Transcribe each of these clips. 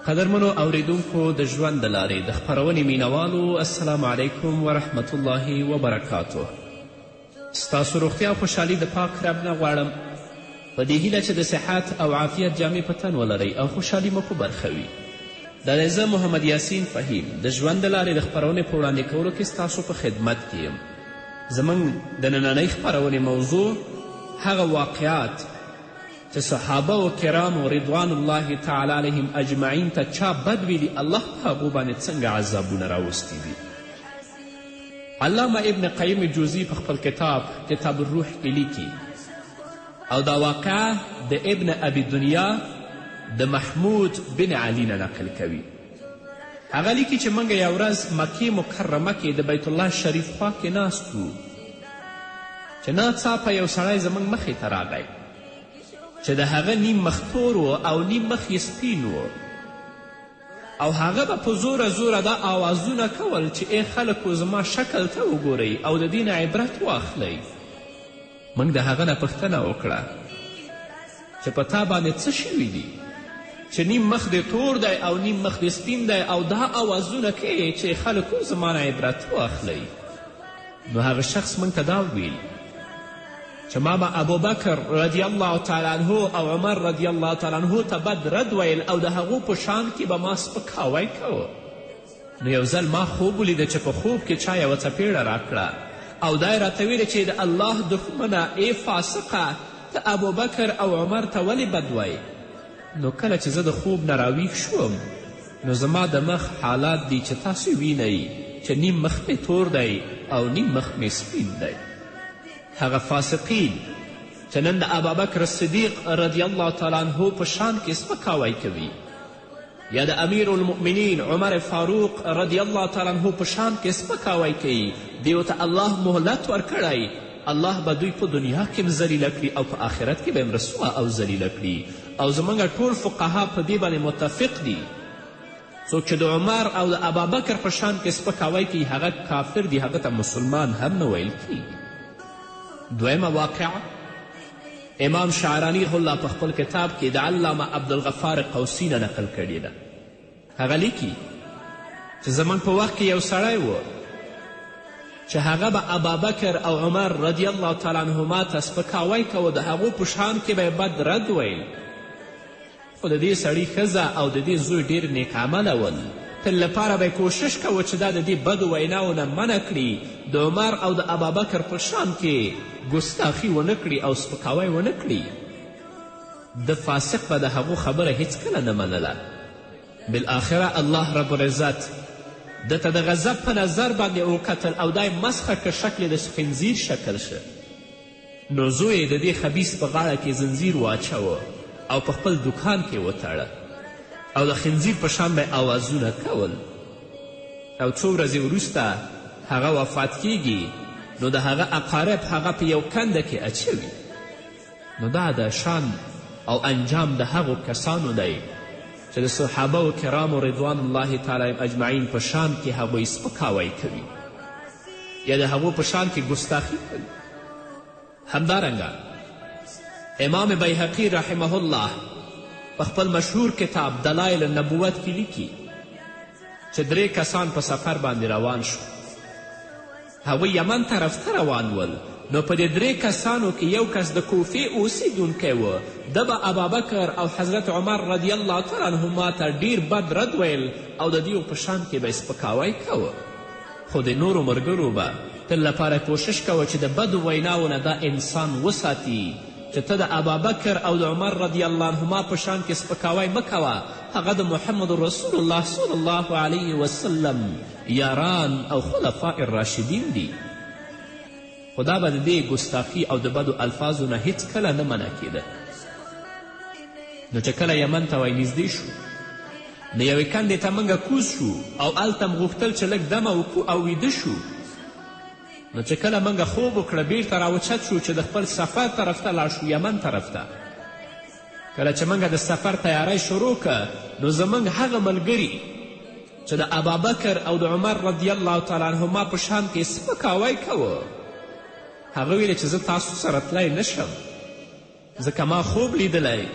قدرمنو اوریدونکو د ژوند د لارې د خپرونې مینوالو السلام علیکم ورحمت الله وبرکاتو. ستاسو روغتیا او خوشحالي د پاک رب نه غواړم په دې هیله چې د صحت او عافیت جامې په تن ولرئ او خوشحالي مو په برخه وي. دا دی زه محمد یاسین فهیم د ژوند د لارې د خپرونې په وړاندې کولو کې ستاسو په خدمت کې یم. زموږ د نننۍ خپرونې موضوع هغه واقعات چې صحابه و کرامو رضوان الله تعالی علیهم اجمعین ته چا بد ویلي الله په هغو باندې څنګه عذابونه راوستی دي. علامه ابن قیم جوزی په خپل کتاب کتاب الروح کې لیکي او دا واقعه د ابن ابي دنیا د محمود بن علي نه نقل کوي. هغه لیکي چې موږ یو ورځ مکې مکرمه کې د بیت الله شریف خوا کې ناست وو چې ناڅاپه یو سړی زموږ مخې ته راغی چې د هغه نیم مخ تور و او نیم مخ یې سپین و او هغه به په زوره زوره دا آوازونه کول چې ای خلکو زما شکل ته وګورئ او د دې نه عبرت واخلئ. موږ د هغه نه پوښتنه وکړه چې په تا باندې څه شوي دي چې نیم مخ دې تور دی او نیم مخ دې سپین دی او دا آوازونه کوي چې خلکو زما نه عبرت واخلئ. نو هغه شخص موږ ته دا وویل چې ما به ابوبکر رضی الله تعالی عنه او عمر رضی الله تعالی عنه ته بد رد ویل او د هغو په شان کې به ما سپکاوی کوه. نو یو ځل ما خوب ولیده چې په خوب کې چا یوه څپېړه راکړه او دا یې راته ویلې چې د الله دښمنه ای فاسقه ته ابوبکر او عمر ته ولې بد وایې. نو کله چې زه د خوب نه راویښ شوم نو زما د مخ حالات دي چې تاسو وینئ چې نیم مخ مې تور دی او نیم مخ مې سپین دی. هغه فاسقین چې نن د ابابکر صدیق رضی الله تعالی عنه په شان کې سپکاوی کوي یا د امیر المؤمنین عمر فاروق رضی الله تعالی عنه په شان کې سپکاوی کوي، دیو ته الله مهلت ورکړی، الله به دوی په دنیا کې هم ذلیله کړي او په آخرت کې به هم رسوا او ذلیله کړي. او زموږ ټول فقها په دې باندې متفق دي څوک چې د عمر او د ابابکر په شان کې سپکاوی کوي هغه کافر دی، هغه ته مسلمان هم نه ویل کیږي. دویمه واقعه امام شعرانی رحمه الله په خپل کتاب کې د علامه عبدالغفار قوسی نه نقل کړې ده. هغه لیکي چې زموږ په وخت کې یو سړی و چې هغه به ابابکر او عمر رضی الله تعالی عنهما ته سپکاوی کوه، د هغو په شان کې به یې بد رد ویل. خو د دې سړي ښځه او د دې زوی ډېر نیک عمله ول، تل لپاره به کوشش کوه چې دا د دې بدو ویناو نه منع کړي، د عمر او د ابابکر په شان کې ګستاخي ونه کړي او سپکاوی ونه کړي. د فاسق به د هغو خبره هیڅکله نه منله. بالاخره الله رب العزت دته د غضب په نظر باندې وکتل او دا یې مسخه که شکل د خنزیر شکل شه. نو زوی د دې خبیث په غاړه کې زنځیر واچوه او په خپل دکان کې وتړه او د خنزیر په شان به آوازونه کول. او څو ورځې وروسته هغه وفات کیږي نو د هغه اقارب هغه په یو کنده کې اچوي. نو دا د شان او انجام د هغو کسانو دی چې د صحابه و کرامو رضوان الله تعالی اجمعین په شان کې هغوی سپکاوی کوي یا د هغو په شان کې ګستاخي کوي. همدارنګه امام بیهقي رحمه الله په خپل مشهور کتاب دلایل النبوت کې لیکي چې 3 کسان په سفر باندې روان شو. هغوی یمن طرف ته روان ول. نو په دې 3 کسانو کې یو کس د کوفې اوسیدونکی و، ده به ابابکر او حضرت عمر رضی الله تعالی عنهما ته ډیر بد رد ویل او د دیو په شان کې به سپکاوی کوه. خو د نورو ملګرو به تل لپاره کوشش کوه چې د بدو ویناو نه دا انسان وساتي چې ته د ابابکر او د عمر رضی الله عنهما په شان کې سپکاوی مه کوه، هغه د محمد رسول الله صلی الله علیه وسلم یاران او خلفاء الراشدین دي. خو دا به د دې ګستاخي او د بدو الفاظو نه هیڅکله نه منع کېده. نو چې کله یمن ته نږدې شو نو یوې کندې ته موږ کوز شو او هلته م غوښتل چې لږ دمه وکړو او ویده شو. نو چې کله موږ خوب وکړه بیرته راوچت شو چې د خپل سفر طرف ته لاړ شو، یمن طرف ته. کله چې موږ د سفر تیاری شروع که نو زموږ هغه ملګري چې د ابابکر او د عمر رضی الله تعالی عنهما په شان کې سپکاوی کوه هغه ویلې چې زه تاسو سره تلی نشم ځکه ما خوب لیدلی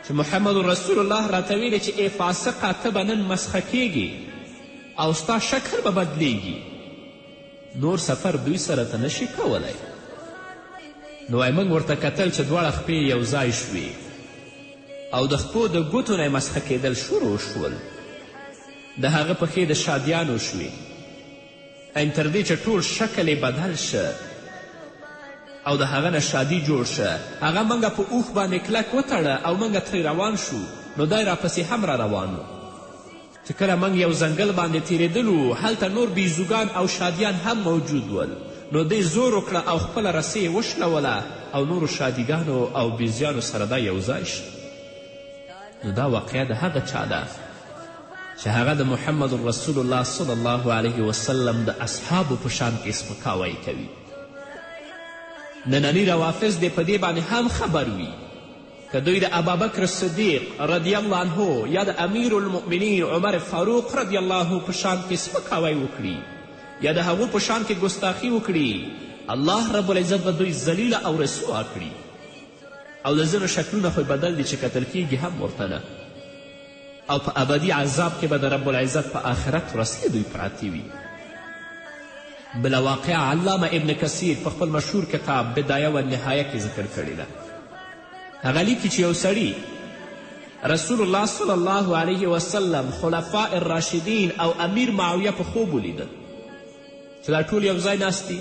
چې محمد رسول الله راته ویلې چې ای فاسقه ته به نن مسخه کیږي او ستا شکل به بدلیږي، نور سفر دوی سره ته نشي کولی. نو وایي موږ ورته کتل چې دواړه خپې یو ځای شوې او د خپو د ګوتو نه مسخه کیدل شروع شول. د هغه پښې د شادیانو شوې، تر دې چې ټول شکل یې بدل شه او د هغه نه شادي جوړ شه. هغه موږ په اوښ باندې کلک وتړه او موږ ترې روان شو. نو دی راپسې هم را روان و. چې کله موږ یو ځنګل باندې تیرېدلو، هلته نور بیزوګان او شادیان هم موجود ول. نو دی زور وکړه او خپله رسۍ یې وشلوله او نورو شادیګانو او بیزیانو سره دا یو ځای شو. نو دا واقعه د هغه چا ده چې هغه د محمد رسول الله صلی الله علیه وسلم د اصحابو په شان کې سپکاوی کوي. نننی روافظ دې په دې باندې هم خبر وي که دوی د ابابکر صدیق رضی الله عنه یا د امیر المؤمنین عمر فاروق رضی الله په شان کې سپکاوی وکړي یا د هغو په شان کې ګستاخي وکړي، الله رب العزت به دوی ذلیله او رسوا کړي. او د ځینو شکلونه خو بدل دي چې کتل کیږي هم ورته نه، او په ابدي عذاب کې به د رب العزت په آخرت ورځ کې دوی پراته وي. بله واقعه علامه ابن کثیر په خپل مشهور کتاب بدایه و نهایه کې ذکر کړې ده. هغه لیکي چې یو سړي رسول الله صلی الله علیه وسلم، خلفاء الراشدین او امیر معاویه په خوب ولیدل چې دا ټول یو ځای ناست دي.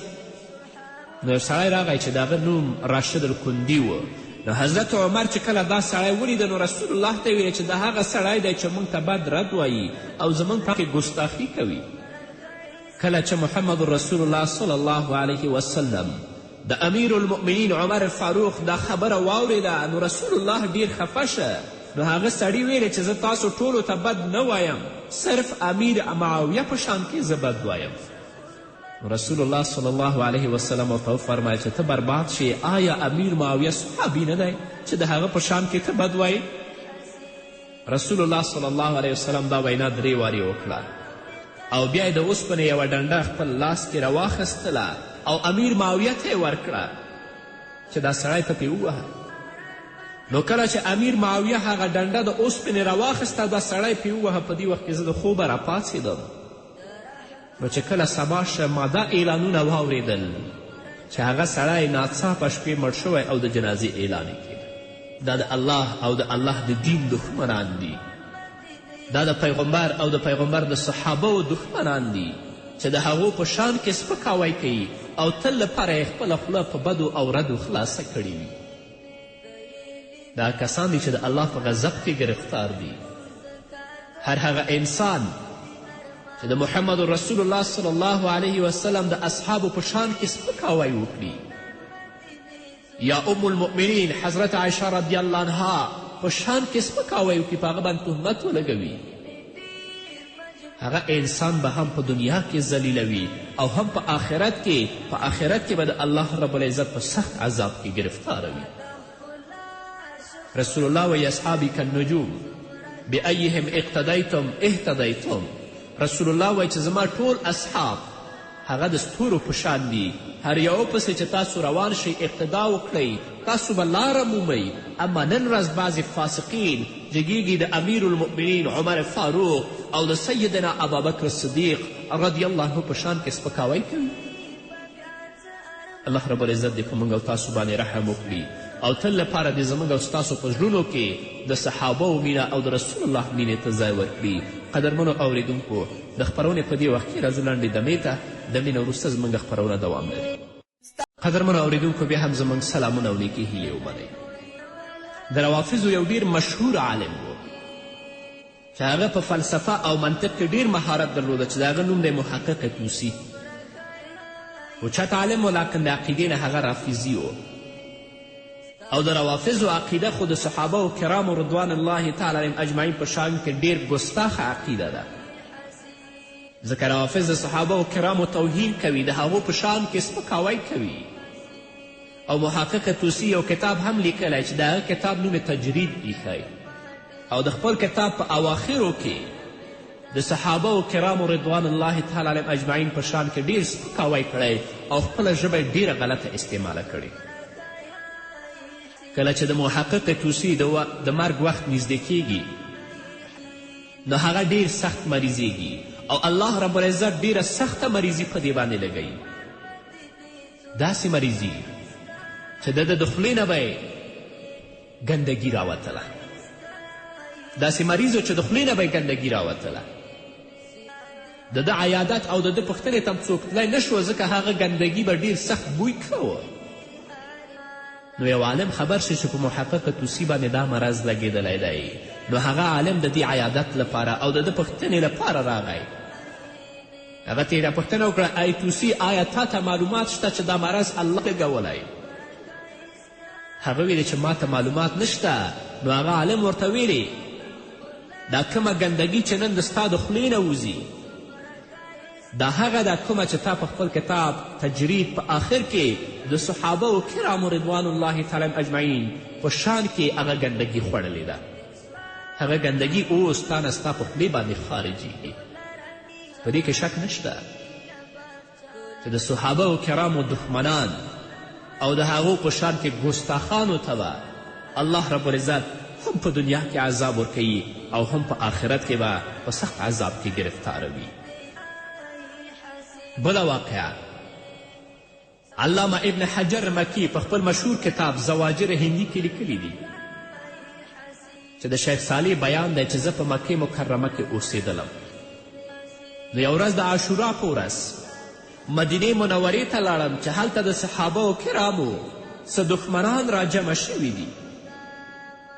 نو یو سړی راغی چې د هغه نوم راشد الکندي و. نو حضرت عمر چې کله دا سړی ولیده نو رسول الله ته ویل چې دا هغه سړی دی چې موږ ته بد رد وایي او زموږ په کې ګستاخي کوي. کله چې محمد رسول الله صلی الله علیه وسلم د امیر المؤمنین عمر فاروق دا خبره واورېده نو رسول الله ډیر خفه شه. نو هغه سړي ویلې چې زه تاسو ټولو ته بد نه وایم، صرف امیر معاویه په شان کې زه بد وایم. رسول الله صلی الله علیه وسلم ورته وفرمیل چې ته برباد شې، آیا امیر معاویه صحابي نه دی چې د هغه په شان کې ته بد وایې؟ رسول الله صلی الله علیه وسلم دا وینا 3 وارې وکړه او بیا یې د اوسپنې یوه ډنډه خپل لاس کې راواخیستله او امیر معاویه ته یې ورکړه چې دا سړی ته پرې ووهه. نو کله چې امیر معاویه هغه ډنډه د اوسپنې راواخیسته دا سړی پرې ووهه. په دې وخت کې زه د خوبه راپاڅېدم. نو چې کله سبا شه ما دا اعلانونه واورېدل چې هغه سړی ناڅاپه شپې مړ شوی او د جنازې اعلان یې کېده. دا د الله او د الله د دین دښمنان دي. دا د پیغمبر او د پیغمبر د صحابهو دښمنان دي چې د هغو په شان کې سپکاوی کوي او تل لپاره یې خپله خوله په بدو او ردو خلاصه کړې وي. دا کسان دي چې د الله په غضب کې گرفتار دي. هر هغه انسان چې د محمد رسول الله صلی الله علیه وسلم د اصحابو په شان کې سپکاوی وکړي یا ام المؤمنین حضرت عایشه رضی الله عنها په شان کې سپکاوی وکړي، په هغه باندې تهمت ولګوي، هغه انسان به هم په دنیا کې ذلیلوي او هم په آخرت کې به د الله رب العزت په سخت عذاب کې گرفتاروي. رسول الله وی اصحابی کالنجوم بأیهم اقتدیتم اهتدیتم. رسول الله وی چې زما ټول اصحاب هغه د ستورو په شان دي، هر یو پسې چې تاسو روان شئ اقتدا وکړئ تاسو به لاره مومئ. اما نن ورځ بعضې فاسقین جګیږي د امیر المؤمنین عمر فاروق او د سیدنا ابابکر صدیق رضی الله عنه په شان کې سپکاوی کوي. الله رب العزت دې په موږ او تاسو باندې رحم وکړي او تل لپاره دې زموږ او ستاسو په زړونو کې د صحابهو مینه او د رسول الله مینې ته ځای ورکړي. قدرمنو اوریدونکو، د خپرونې په دې وخت کې راځو لنډې دمې ته. دمې نه وروسته زموږ خپرونه دوام لري. قدرمنو اوریدونکو، بیا هم زموږ سلامونه او نیکې هیلې ومنئ. د روافظو یو ډیر مشهور عالم و چې هغه په فلسفه او منطق کې ډیر مهارت درلوده چې د هغه نوم دی محقق طوسي. اوچت عالم و لیکن د عقیدې نه هغه رافظي و او د روافظو عقیده خو د صحابه کرامو رضوان الله تعالی علیهم اجمعین په شان کې ډیر ګستاخه عقیده ده، ځکه روافظ د صحابه کرامو توهین کوي، د هغو په شان کې سپکاوی کوي. او محقق طوسي یو کتاب هم لیکلی چې د هغه کتاب نوم تجرید ایښی او د خپل کتاب په اواخرو کې د صحابه کرامو رضوان الله تعالی علیهم اجمعین په شان کې ډیر سپکاوی کړی او خپله ژبه یې ډیره غلطه استعماله کړې. کله چې د محقق توسی د مرګ وخت نږدې کیږي نو هغه ډیر سخت مریضیږي او الله رب العزت ډیره سخته مریضي په دې باندې لګوي. داسې مریضي چې د خولې نه به یې ګندګي راوتله، داسې مریض و چې د خولې نه به یې ګندګي راوتله. د ده عیادت او د ده پوښتنې ته هم څوک تللی نه شوه ځکه هغه ګندګي به ډیر سخت بوی کوه. نو یو عالم خبر شي چې په محقق توسی باندې دا مرض لګېدلی دی، نو هغه عالم د دې عیادت لپاره او د ده پوښتنې لپاره راغی. هغه ته یې دا پوښتنه وکړه ای توسی آیا تا ته معلومات شته چې دا مرض الله لګولی؟ هغه ویلې چې ما ته معلومات نشته. نو هغه عالم ورته ویلې دا کومه ګندګي چې نن د ستا د خولې نه وځي دا هغه ده کومه چې تا په خپل کتاب تجرید په آخر کې د صحابه و کرامو رضوان الله تعالی اجمعین په شان کې هغه ګندګي خوړلې ده. هغه ګندګي اوس تا نه ستا په خولې باندې خارجیږي. په دې کې شک نشته چې د صحابه و کرامو دښمنان او د هغو په شان کې ګستاخانو ته به الله رب العزت هم په دنیا کې عذاب ورکوي او هم په آخرت کې به په سخت عذاب کې گرفتاروي. بله واقعه علامه ابن حجر مکی په خپل مشهور کتاب زواجر هندي کې لیکلی دي چې د شیخ صالح بیان دی چې زه په مکې مکرمه کې اوسېدلم. نو یو ورځ د عاشورا په ورځ مدینې منورې ته لاړم چې هلته د صحابه و کرامو څه دښمنان را جمع شوي دي.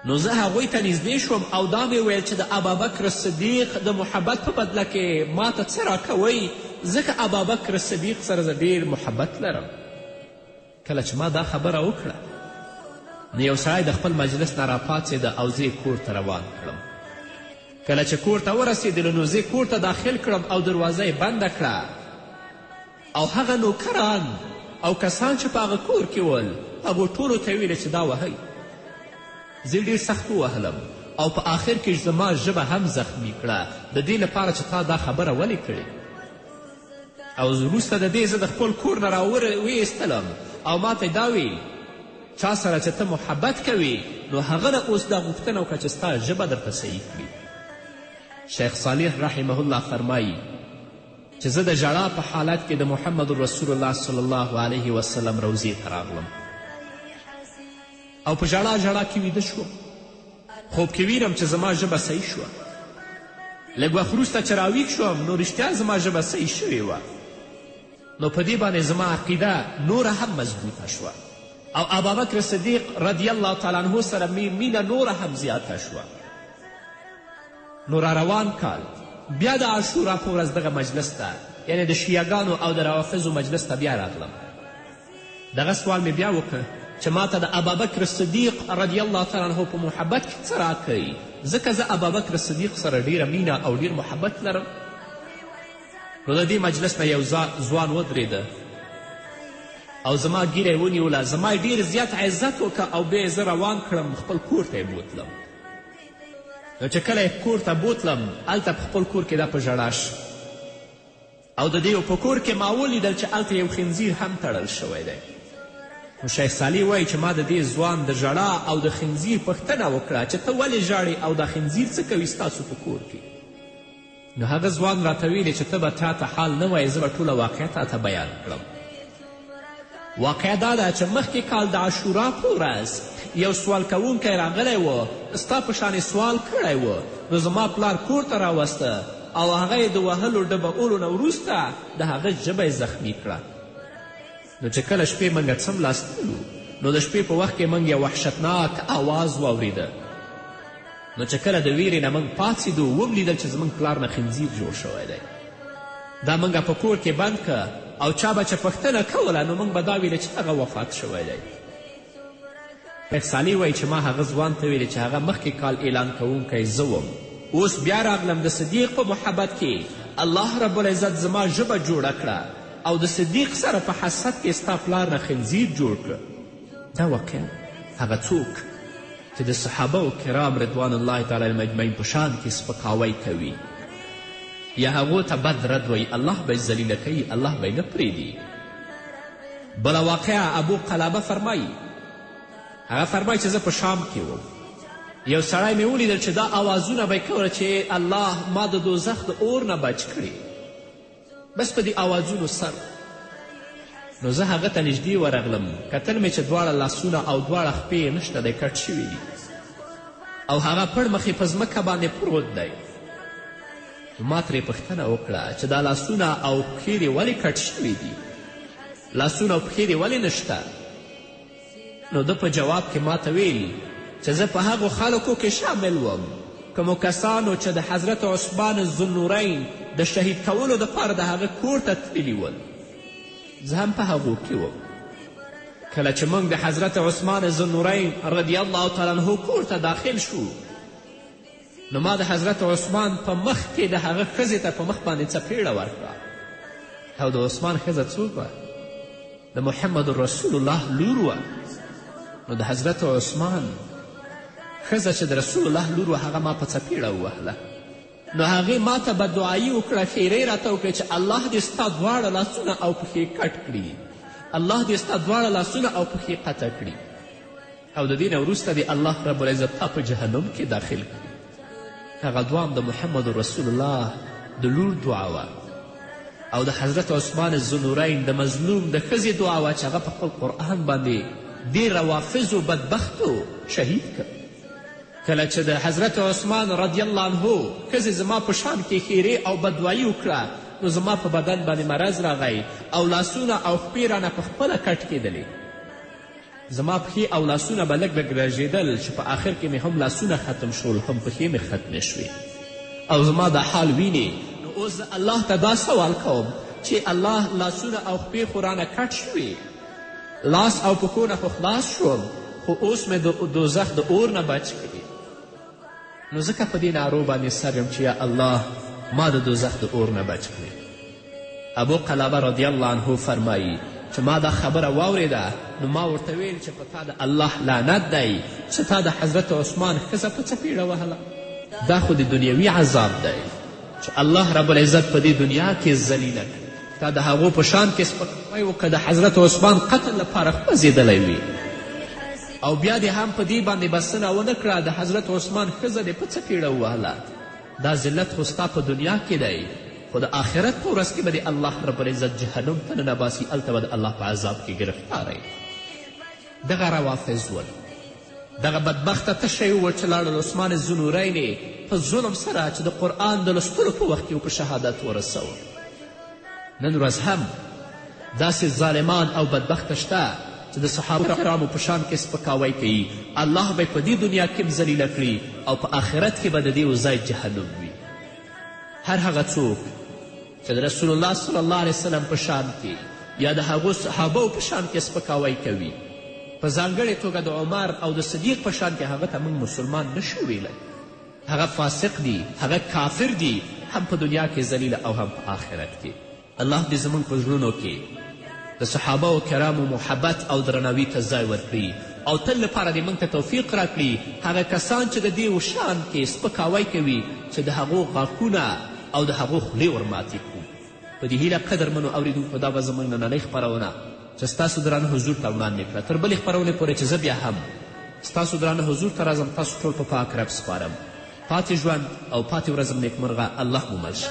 نو زه هغوی ته نږدې شوم او دا مې ویل چې د ابابکر صدیق د محبت په بدله کې ما ته څه راکوئ ځکه ابابکر صدیق سره زه ډېر محبت لرم. کله چې ما دا خبره وکړه نو یو سړی د خپل مجلس نه راپاڅېده او زه کور ته روان کړم. کله چې کور ته ورسېدلو نو زه کور ته داخل کړم او دروازه یې بنده کړه او هغه نوکران او کسان چې په هغه کور کې ول هغو ټولو ته ویلې چې دا وهئ. زه ډېر سخت ووهلم او په آخر کې زما ژبه هم زخمی کړه د دې لپاره چې تا دا خبره ولې کړې. او وروسته د دې زه د خپل کور نه راویستلم او ما ته دا ویل چا سره چې ته محبت کوي نو هغه نه اوس دا غوښتنه وکړه چې ستا ژبه درته صحیح کړي. شیخ صالح رحمه الله فرمایي چې زه د ژړا په حالت کې د محمد رسول الله صلی الله علیه وسلم روضې ته راغلم او په ژړا ژړا کې ویده شوم. خوب کې وینم چې زما ژبه صحیح شوه. لږ وخت وروسته چې راویښ شوم نو رښتیا زما ژبه صحیح شوې وه. نو په دې باندې زما عقیده نوره هم مضبوطه شوه او ابابکر صدیق رضی الله تعالی عنه سره مینه نوره هم زیاته شوه. نو را روان کال بیا د عاشورا په ورځ دغه مجلس ته یعنې د شیعګانو او د روافظو مجلس ته بیا راغلم. دغه سوال مې بیا وکړ چې ما ته د ابابکر صدیق رضی الله تعالی عنه په محبت کې څه راکوي ځکه زه ابابکر صدیق سره ډیره مینه او ډیر محبت لرم. نو د دې مجلس نه یو ځوان ودرېده او زما ګیره یې ونیوله. زما یې ډېر زیات عزت وکړه او بیا یې زه روان کړم خپل کور ته یې بوتلم. نو چې کله یې کور ته بوتلم هلته په خپل کور کې دا په ژړا او د دې په کور کې ما ولیدل چې هلته یو خنزیر هم تړل شوی دی. نو شیخ صالح وایي چې ما د دې ځوان د ژړا او د خنزیر پوښتنه وکړه چې ته ولې ژاړې او دا خنزیر څه کوي ستاسو په کور کې؟ نو هغه ځوان راته ویلې چې ته به تاته حال نه وایې زه به ټوله واقعه تاته بیان کړم. واقعه دا ده چې مخکې کال د عاشورا په ورځ یو سوال کوونکی راغلی و ستا په شانې سوال کړی و. نو زما پلار کور ته راوسته او هغه یې د وهلو ډبهولو نه وروسته د هغه ژبه یې زخمي کړه. نو چې کله شپې موږ څملاستلو نو د شپې په وخت کې موږ یو وحشتناک آواز واورېده. نو چې کله د ویرې نه موږ پاڅېدو ولیدل چې زموږ پلار نه خنزیر جوړ شوی دی. دا موږ په کور کې بند که او چا به چې پوښتنه کوله نو موږ به دا ویلې چې هغه وفات شوی دی. شیخ صالح وایي چې ما هغه ځوان ته ویلې چې هغه مخکې کال اعلان کوونکی زه وم. اوس بیا راغلم د صدیق په محبت کې الله رب العزت زما ژبه جوړه کړه او د صدیق سره په حسد کې ستا پلار نه خنزیر جوړ کړه. دا واقعا هغه څوک چې د صحابه و کرام رضوان الله تعالی اجمعین په شان کې سپکاوی کوي یا هغو ته بد رد وی الله به یې ذلیله کوي الله به یې نه پرېږدي. بله واقعه ابو قلابه فرمایي هغه فرمایي چې زه په شام کې وم، یو سړی مې ولیدل چې دا آوازونه به یې کوله چې الله ما د دوزخ د اور نه بچ کړي، بس په دې آوازونو سر. نو زه هغه ته نږدې ورغلم، کتل مې چې دواړه لاسونه او دواړه خپې یې نشته دی، کټ شوي دي او هغه پړ مخې په ځمکه باندې پروت دی. ما ترې پوښتنه وکړه چې دا لاسونه او پښې دې ولې کټ شوي دي، لاسونه او پښې دې ولې نشته؟ نو ده په جواب کې ما ته ویل چې زه په هغو خلکو کې شامل وم کومو کسانو چې د حضرت عثمان ذوالنورین د شهید کولو دپاره د هغه کور ته تللي ول، زه هم په هغو کې وم. کله چې موږ د حضرت عثمان ذوالنورین رضی الله تعالی عنه کور ته داخل شو، نو ما د حضرت عثمان په مخ کې د هغه ښځې ته په مخ باندې څپېړه ورکړه. او د عثمان ښځه څوک وه؟ د محمد رسول الله لور وه. نو د حضرت عثمان ښځه چې د رسول الله لور وه هغه ما په څپېړه ووهله. نو هغې ما ته بددعایي وکړه، ښېرې راته وکړې چې الله دې ستا دواړه لاسونه او پښې کټ کړي، الله دې ستا دواړه لاسونه او پښې قطع کړي، او د دې نه وروسته دې الله رب العزت تا په جهنم کې داخل کړي. هغه دعا هم د محمد رسول الله د لور دعا وه او د حضرت عثمان ذوالنورین د مظلوم د ښځې دعا وه چې هغه په خپل قرآن باندې دې روافظو بدبختو شهید کړ. کله چې د حضرت عثمان رضی الله عنه ښځې زما په شان کې ښېرې او بدوایي وکړه، نو زما په بدن باندې مرض راغی او لاسونه او خپې رانه په خپله کټ کېدلې. زما پښې او لاسونه به لږ لږ رژېدل چې په آخر کې مې هم لاسونه ختم شول، هم پښې مې ختمې شوې او زما دا حال وینې. نو اوس زه الله ته دا سوال کوم چې الله لاسونه او خپې خو رانه کټ شوې، لاس او پښو نه خو خلاص شوم، خو اوس مې د دوزخ د اور نه بچ کړي. نو ځکه په دې نارو باندې سر یم چې یا الله ما د دوزخ د اور نه بچ کړي. ابو قلابه رضی الله عنه فرمایي چې ما دا خبره واورېده، نو ما ورته ویل چې په تا د الله لعنت دی چې تا د حضرت عثمان ښځه په څپېړه وهله. دا خو د دنیوي عذاب دی چې الله رب العزت په دې دنیا کې ذلیله کړي. تا د هغو په شان کې سپکاوی وکړه، د حضرت عثمان قتل لپاره خوځېدلی وي، او بیا دې هم په دې باندې بسنه ونه کړه د حضرت عثمان ښځه دې په څپېړه ووهله. دا ذلت خو ستا په دنیا کې دی، خو د آخرت په ورځ کې به د الله رب العزت جهنم ته ننباسي، هلته به د الله په عذاب کې ګرفتاری. دغه روافظ ول، دغه بدبخته تشی وویل چې لاړل عثمان ذوالنورین یې په ظلم سره چې د قرآن د لوستلو په وخت کې په شهادت ورسوه. نن ورځ هم داسې ظالمان او بدبخته شته چې د صحابه کرامو په شان کې سپکاوی کوي، الله به په دې دنیا کې هم ذلیله کړي او په آخرت کې به د دې ځای جهنم وي. هر هغه څوک چې د رسول الله صلی الله علیه وسلم په شان کې یا د هغو صحابو په شان کې سپکاوی کوي، په ځانګړې توګه د عمر او د صدیق په شان کې، هغه ته موږ مسلمان نشو ویلی. هغه فاسق دی، هغه کافر دی، هم په دنیا کې ذلیله او هم په آخرت کې. الله دې زموږ په زړونو کې د صحابه کرامو محبت او درناوي ته ځای ورکړي او تل لپاره دې موږ ته توفیق راکړي هغه کسان چې د دې شان کې سپکاوی کوي چې د هغو غاښونه او د هغو خولې ورماتې کړو. په دې هیله قدرمنو اورېدونکو دا به زموږ نننۍ خپرونه چې ستاسو درانه حضور ته وړاندې کړه. تر بلې خپرونې پورې چې زه بیا هم ستاسو درانه حضور ته راځم، تاسو ټول په پاک رب سپارم. پاتې ژوند او پاتې ورځم نیکمرغه. الله مو مل شه.